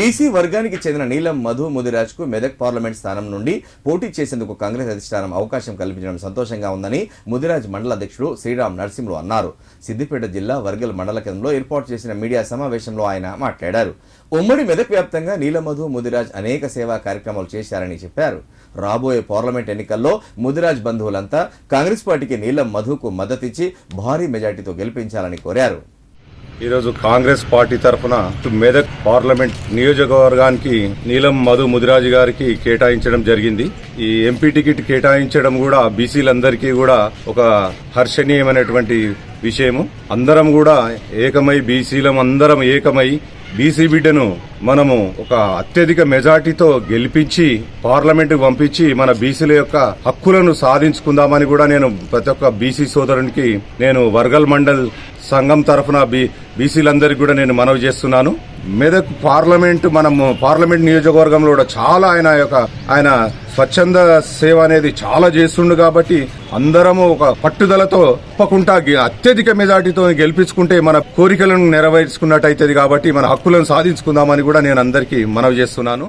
BC వర్గానికి చెందిన నీలం మధు ముదిరాజ్ కు మెదక్ పార్లమెంట్ స్థానం నుండి పోటీ చేసేందుకు కాంగ్రెస్ అధిష్టానం అవకాశం కల్పించడం సంతోషంగా ఉందని ముదిరాజ్ మండల అధ్యక్షుడు శ్రీరామ్ నరసింహులు అన్నారు. సిద్దిపేట జిల్లా వర్గల్ మండల కేంద్రంలో ఏర్పాటు చేసిన మీడియా సమావేశంలో ఆయన మాట్లాడారు. ఉమ్మడి మెదక్ వ్యాప్తంగా నీలం మధు ముదిరాజ్ అనేక సేవా కార్యక్రమాలు చేశారని చెప్పారు. రాబోయే పార్లమెంట్ ఎన్నికల్లో ముదిరాజ్ బంధువులంతా కాంగ్రెస్ పార్టీకి నీలం మధుకు మద్దతిచ్చి భారీ మెజార్టీతో గెలిపించాలని కోరారు. ఈరోజు కాంగ్రెస్ పార్టీ తరఫున మెదక్ పార్లమెంట్ నియోజకవర్గానికి నీలం మధు ముదిరాజు గారికి కేటాయించడం జరిగింది. ఈ ఎంపీ టికెట్ కేటాయించడం కూడా బీసీలందరికీ కూడా ఒక హర్షణీయమైనటువంటి విషయము. అందరం కూడా ఏకమై బీసీలం అందరం ఏకమై బీసీ బిడ్డను మనము ఒక అత్యధిక మెజార్టీతో గెలిపించి పార్లమెంట్ పంపించి మన బీసీల యొక్క హక్కులను సాధించుకుందామని కూడా నేను ప్రతి ఒక్క బీసీ సోదరునికి నేను వర్గల్ మండల్ సంఘం తరఫున బీసీలందరికీ కూడా నేను మనవి చేస్తున్నాను. మెదక్ పార్లమెంట్ నియోజకవర్గంలో కూడా చాలా ఆయన స్వచ్ఛంద సేవ అనేది చాలా చేస్తుండు. కాబట్టి అందరము ఒక పట్టుదలతో తప్పకుండా అత్యధిక మెజార్టీతో గెలిపించుకుంటే మన కోరికలను నెరవేర్చుకున్నట్టయితది. కాబట్టి మన హక్కులను సాధించుకుందామని కూడా నేను అందరికీ మనవి చేస్తున్నాను.